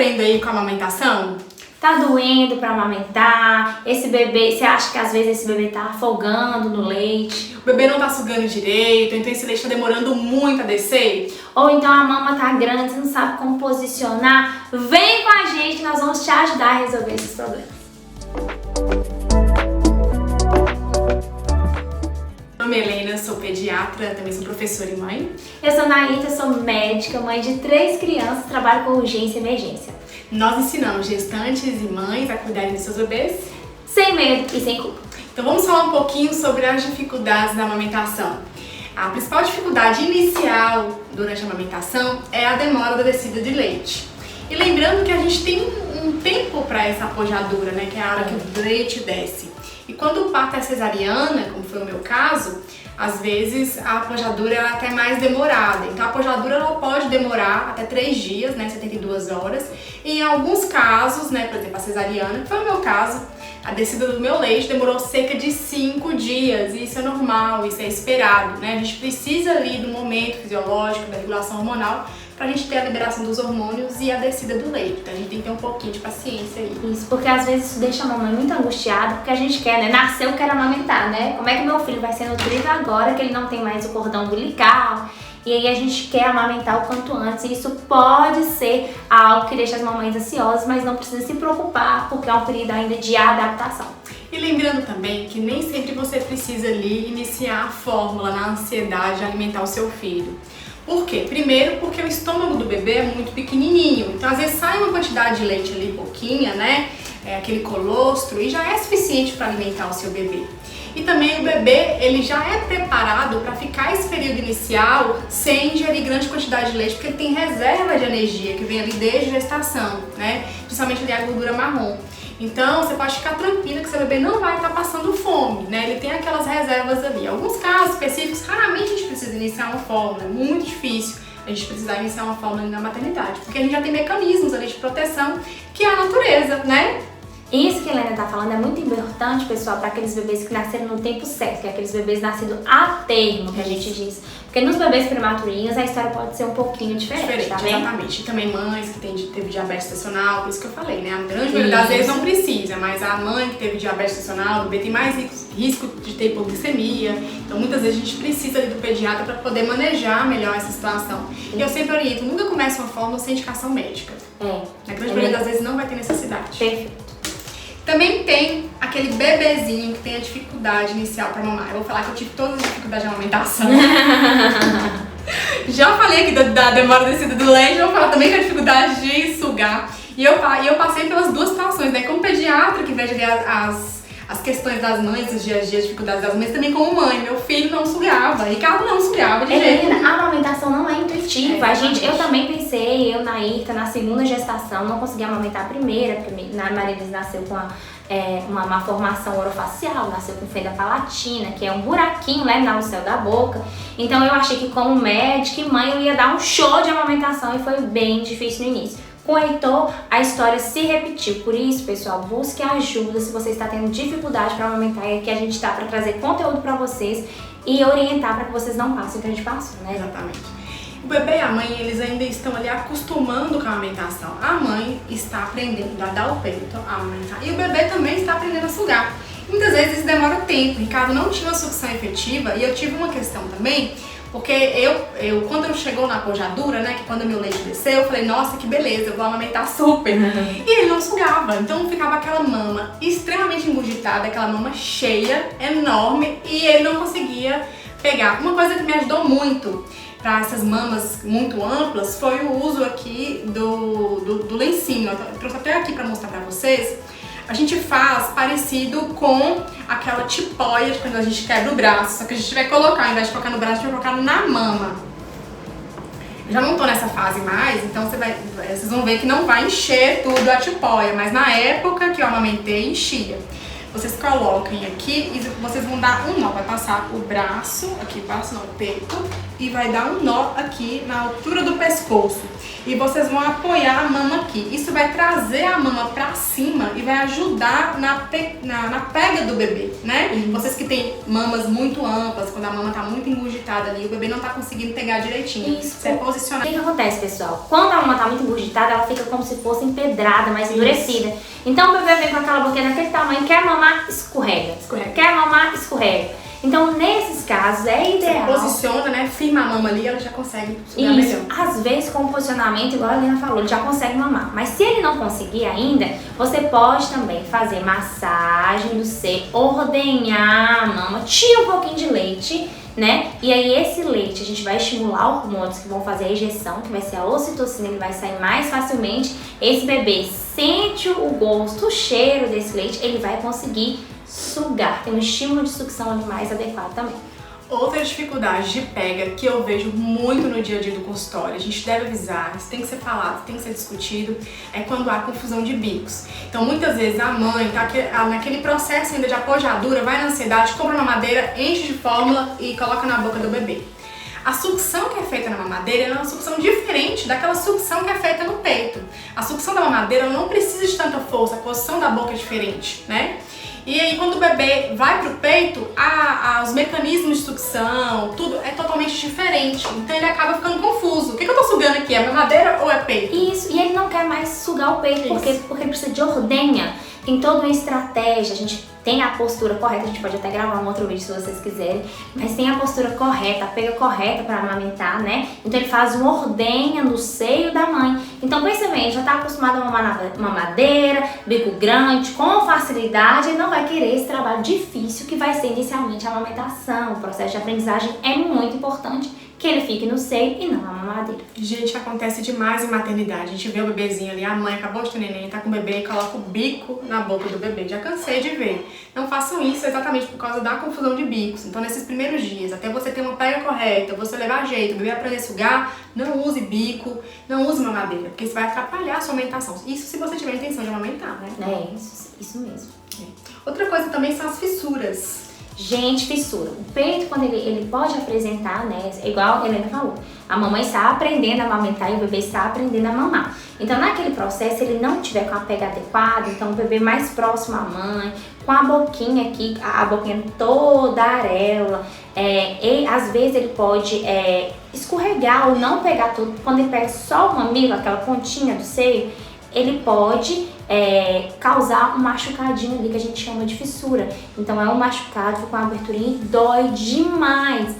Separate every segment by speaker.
Speaker 1: sofrendo aí com a amamentação?
Speaker 2: Tá doendo pra amamentar, esse bebê, você acha que às vezes esse bebê tá afogando no leite?
Speaker 1: O bebê não tá sugando direito, então esse leite tá demorando muito a descer?
Speaker 2: Ou então a mama tá grande, você não sabe como posicionar? Vem com a gente, nós vamos te ajudar a resolver esses problemas.
Speaker 1: Meu nome é Helena, sou pediatra, também sou professora e mãe.
Speaker 2: Eu sou Naíta, sou médica, mãe de 3 crianças, trabalho com urgência e emergência.
Speaker 1: Nós ensinamos gestantes e mães a cuidarem de seus bebês
Speaker 2: sem medo e sem culpa.
Speaker 1: Então vamos falar um pouquinho sobre as dificuldades da amamentação. A principal dificuldade inicial durante a amamentação é a demora da descida de leite. E lembrando que a gente tem um tempo para essa apojadura, né, que é a hora que o leite desce. E quando o parto é cesariana, como foi o meu caso, às vezes a apojadura é até mais demorada. Então a apojadura ela pode demorar até 3 dias, né, 72 horas. E em alguns casos, né, por exemplo a cesariana, que foi o meu caso, a descida do meu leite demorou cerca de 5 dias. E isso é normal, isso é esperado, né? A gente precisa ali do momento fisiológico, da regulação hormonal, pra gente ter a liberação dos hormônios e a descida do leite. Então a gente tem que ter um pouquinho de paciência aí.
Speaker 2: Isso, porque às vezes isso deixa a mamãe muito angustiada, porque a gente quer, né? Nasceu, eu quero amamentar, né? Como é que meu filho vai ser nutrido agora que ele não tem mais o cordão umbilical? E aí a gente quer amamentar o quanto antes. E isso pode ser algo que deixa as mamães ansiosas, mas não precisa se preocupar, porque é um período ainda de adaptação.
Speaker 1: E lembrando também que nem sempre você precisa ali iniciar a fórmula na ansiedade de alimentar o seu filho. Por quê? Primeiro porque o estômago do bebê é muito pequenininho, então às vezes sai uma quantidade de leite ali, pouquinha, né? Aquele colostro, e já é suficiente para alimentar o seu bebê. E também o bebê, ele já é preparado para ficar esse período inicial sem ingerir grande quantidade de leite, porque ele tem reserva de energia que vem ali desde a gestação, né? Principalmente ali a gordura marrom. Então, você pode ficar tranquila que seu bebê não vai estar passando fome, né? Ele tem aquelas reservas ali. Em alguns casos específicos, raramente a gente precisa iniciar uma fórmula, é muito difícil a gente precisar iniciar uma fórmula na maternidade, porque a gente já tem mecanismos ali de proteção, que é a natureza, né?
Speaker 2: Isso que a Helena tá falando é muito importante, pessoal, para aqueles bebês que nasceram no tempo certo, que é aqueles bebês nascidos a termo, que a gente diz. Porque nos bebês prematurinhos a história pode ser um pouquinho diferente, tá vendo?
Speaker 1: Exatamente. E também mães que teve diabetes gestacional, por isso que eu falei, né? A grande maioria das vezes não precisa, mas a mãe que teve diabetes gestacional, o bebê tem mais risco de ter hipoglicemia. Então muitas vezes a gente precisa ali do pediatra para poder manejar melhor essa situação. E eu sempre oriento, nunca comece uma fórmula sem indicação médica. Na grande maioria das vezes não vai ter necessidade.
Speaker 2: Perfeito.
Speaker 1: Também tem aquele bebezinho que tem a dificuldade inicial para mamar. Eu vou falar que eu tive todas as dificuldades de amamentação. Já falei aqui da demora da descida do leite, eu vou falar também que a dificuldade de sugar. E eu passei pelas duas situações, né? Como pediatra, que vejo ali as questões das mães, os dias a dia, as dificuldades das mães, também como mãe. Meu filho não sugava, Ricardo não sugava de jeito.
Speaker 2: Helena, a amamentação não é intuitiva. Eu também pensei, eu Naíta, na segunda gestação, não consegui amamentar a primeira, porque na Marilis nasceu com uma malformação orofacial, nasceu com fenda palatina, que é um buraquinho, né, no céu da boca. Então eu achei que como médica e mãe eu ia dar um show de amamentação e foi bem difícil no início. Com o Heitor, a história se repetiu. Por isso, pessoal, busque ajuda se você está tendo dificuldade para amamentar. É que a gente está para trazer conteúdo para vocês e orientar para que vocês não passem o que a gente passou, né?
Speaker 1: Exatamente. O bebê e a mãe, eles ainda estão ali acostumando com a amamentação. A mãe está aprendendo a dar o peito, a amamentar. E o bebê também está aprendendo a sugar. Muitas vezes isso demora tempo. Ricardo não tinha uma sucção efetiva e eu tive uma questão também. Porque quando chegou na apojadura, né, que quando meu leite desceu, eu falei, nossa, que beleza, eu vou amamentar super. E ele não sugava, então ficava aquela mama extremamente engurgitada, aquela mama cheia, enorme, e ele não conseguia pegar. Uma coisa que me ajudou muito para essas mamas muito amplas foi o uso aqui do lencinho. Eu trouxe até aqui para mostrar para vocês. A gente faz parecido com aquela tipóia de quando a gente quebra o braço, só que a gente vai colocar, ao invés de colocar no braço, a gente vai colocar na mama. Eu já não tô nessa fase mais, então vocês vão ver que não vai encher tudo a tipóia, mas na época que eu amamentei, enchia. Vocês coloquem aqui e vocês vão dar um nó, vai passar o braço, aqui passa o peito, e vai dar um nó aqui na altura do pescoço. e vocês vão apoiar a mama aqui. Isso vai trazer a mama pra cima e vai ajudar na pega do bebê, né? Vocês que têm mamas muito amplas, quando a mama tá muito engurgitada ali, o bebê não tá conseguindo pegar direitinho.
Speaker 2: Isso.
Speaker 1: Você posicionar.
Speaker 2: O que acontece, pessoal? Quando a mama tá muito engurgitada, ela fica como se fosse empedrada, mais endurecida. Então o bebê vem com aquela boquinha daquele tamanho, quer mamar, escorrega. Quer mamar, escorrega. Então, nesses casos, é ideal.
Speaker 1: Você posiciona, né? Firma a mama ali, ela já consegue sugar melhor.
Speaker 2: Às vezes, com o posicionamento, igual a Helena falou, ele já consegue mamar. Mas se ele não conseguir ainda, você pode também fazer massagem do seio, ordenhar a mama, tira um pouquinho de leite, né? E aí esse leite, a gente vai estimular hormônios que vão fazer a ejeção, que vai ser a ocitocina, ele vai sair mais facilmente. Esse bebê sente o gosto, o cheiro desse leite, ele vai conseguir sugar, tem um estímulo de sucção ali mais adequado também.
Speaker 1: Outra dificuldade de pega que eu vejo muito no dia a dia do consultório, a gente deve avisar, isso tem que ser falado, tem que ser discutido, é quando há confusão de bicos. Então muitas vezes a mãe tá naquele processo ainda de apojadura, vai na ansiedade, compra uma mamadeira, enche de fórmula e coloca na boca do bebê. A sucção que é feita na mamadeira é uma sucção diferente daquela sucção que é feita no peito. A sucção da mamadeira não precisa de tanta força, a posição da boca é diferente, né? E aí quando o bebê vai pro peito, os mecanismos de sucção, tudo é totalmente diferente. Então ele acaba ficando confuso. O que eu tô sugando aqui? É mamadeira ou é peito?
Speaker 2: Isso, e ele não quer mais sugar o peito, porque ele precisa de ordenha. Tem toda uma estratégia, a gente tem a postura correta, a gente pode até gravar um outro vídeo se vocês quiserem, mas tem a postura correta, a pega correta para amamentar, né? Então ele faz uma ordenha no seio da mãe. Então pensa bem, já tá acostumado a mamar na mamadeira, bico grande, com facilidade, ele não vai querer esse trabalho difícil que vai ser inicialmente a amamentação. O processo de aprendizagem é muito importante que ele fique no seio e não na mamadeira.
Speaker 1: Gente, acontece demais em maternidade. A gente vê o bebezinho ali, a mãe acabou de ter neném, tá com o bebê e coloca o bico na boca do bebê. Já cansei de ver. Não façam isso exatamente por causa da confusão de bicos. Então, nesses primeiros dias, até você ter uma pega correta, você levar jeito, o bebê aprender a sugar, não use bico, não use mamadeira, porque isso vai atrapalhar a sua amamentação. Isso se você tiver a intenção de amamentar, né?
Speaker 2: É, isso mesmo.
Speaker 1: Outra coisa também são as fissuras.
Speaker 2: Gente, fissura. O peito, quando ele pode apresentar, né? Igual a Helena falou, a mamãe está aprendendo a amamentar e o bebê está aprendendo a mamar. Então, naquele processo, se ele não tiver com a pega adequada, então o bebê mais próximo à mãe, com a boquinha aqui, a boquinha toda areola, e às vezes ele pode escorregar ou não pegar tudo. Quando ele pega só o mamilo, aquela pontinha do seio, ele pode causar um machucadinho ali que a gente chama de fissura. Então é um machucado com a aberturinha e dói demais.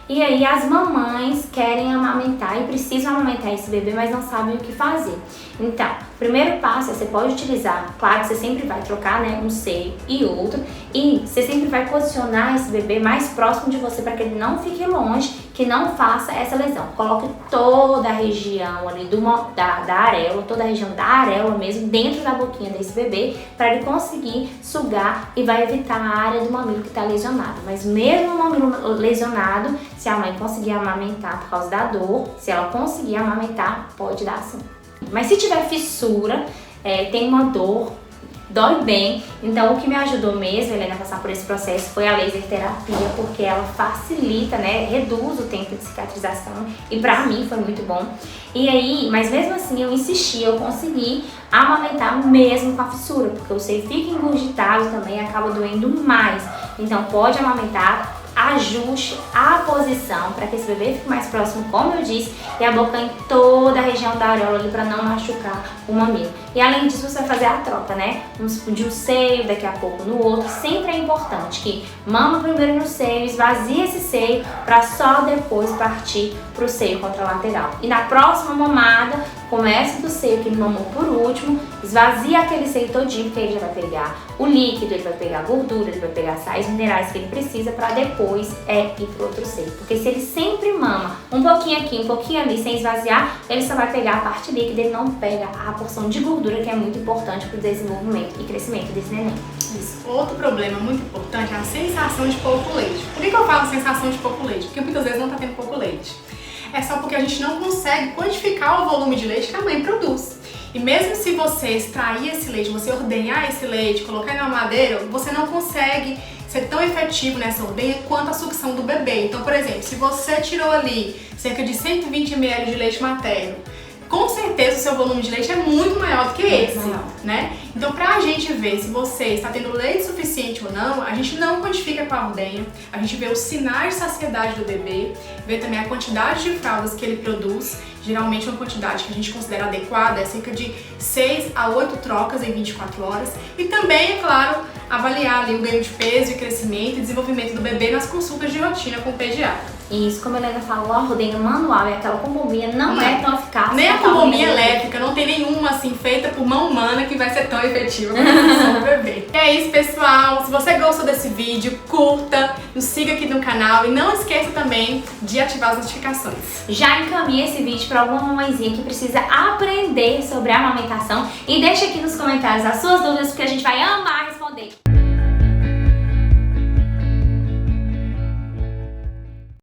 Speaker 2: E aí as mamães querem amamentar e precisam amamentar esse bebê, mas não sabem o que fazer. Então, o primeiro passo é você pode utilizar, claro que você sempre vai trocar, né, um seio e outro, e você sempre vai posicionar esse bebê mais próximo de você para que ele não fique longe, que não faça essa lesão. Coloque toda a região ali da areola, toda a região da areola mesmo, dentro da boquinha desse bebê, para ele conseguir sugar e vai evitar a área do mamilo que está lesionado. Mas mesmo o mamilo lesionado, se a mãe conseguir amamentar por causa da dor, se ela conseguir amamentar, pode dar sim. Mas se tiver fissura, tem uma dor, dói bem. Então o que me ajudou mesmo, Helena, a passar por esse processo foi a laser terapia, porque ela facilita, né, reduz o tempo de cicatrização e pra mim foi muito bom. E aí, mas mesmo assim eu insisti, eu consegui amamentar mesmo com a fissura, porque o seio fica engurgitado também, acaba doendo mais. Então pode amamentar, ajuste a posição para que esse bebê fique mais próximo, como eu disse, e a boca em toda a região da areola ali para não machucar o mamilo. E além disso, você vai fazer a troca, né? De um seio, daqui a pouco no outro. Sempre é importante que mama primeiro no seio, esvazie esse seio para só depois partir para o seio contralateral. E na próxima mamada, comece do seio que ele mamou por último, esvazia aquele seio todinho, que ele já vai pegar o líquido, ele vai pegar a gordura, ele vai pegar sais minerais que ele precisa para depois ir pro outro seio. Porque se ele sempre mama um pouquinho aqui, um pouquinho ali, sem esvaziar, ele só vai pegar a parte líquida, ele não pega a porção de gordura que é muito importante para o desenvolvimento e crescimento desse neném.
Speaker 1: Isso. Outro problema muito importante é a sensação de pouco leite. Por que eu falo sensação de pouco leite? Porque muitas vezes não tá tendo pouco leite. É só porque a gente não consegue quantificar o volume de leite que a mãe produz. E mesmo se você extrair esse leite, você ordenhar esse leite, colocar na mamadeira, você não consegue ser tão efetivo nessa ordenha quanto a sucção do bebê. Então, por exemplo, se você tirou ali cerca de 120 ml de leite materno, com certeza o seu volume de leite é muito maior do que esse, né? Então, pra gente ver se você está tendo leite suficiente ou não, a gente não quantifica com a ordenha, a gente vê os sinais de saciedade do bebê, vê também a quantidade de fraldas que ele produz, geralmente uma quantidade que a gente considera adequada, é cerca de 6 a 8 trocas em 24 horas, e também, é claro, avaliar ali o ganho de peso e crescimento e desenvolvimento do bebê nas consultas de rotina com o pediatra.
Speaker 2: Isso, como a Helena falou, a ordenha manual e aquela com bombinha não é tão eficaz.
Speaker 1: Nem a com bombinha elétrica, não tem nenhuma assim feita por mão humana que vai ser tão efetiva como a nutrição do bebê. E é isso, pessoal. Se você gostou desse vídeo, curta, nos siga aqui no canal e não esqueça também de ativar as notificações.
Speaker 2: Já encaminhe esse vídeo para alguma mamãezinha que precisa aprender sobre a amamentação e deixa aqui nos comentários as suas dúvidas, porque a gente vai amar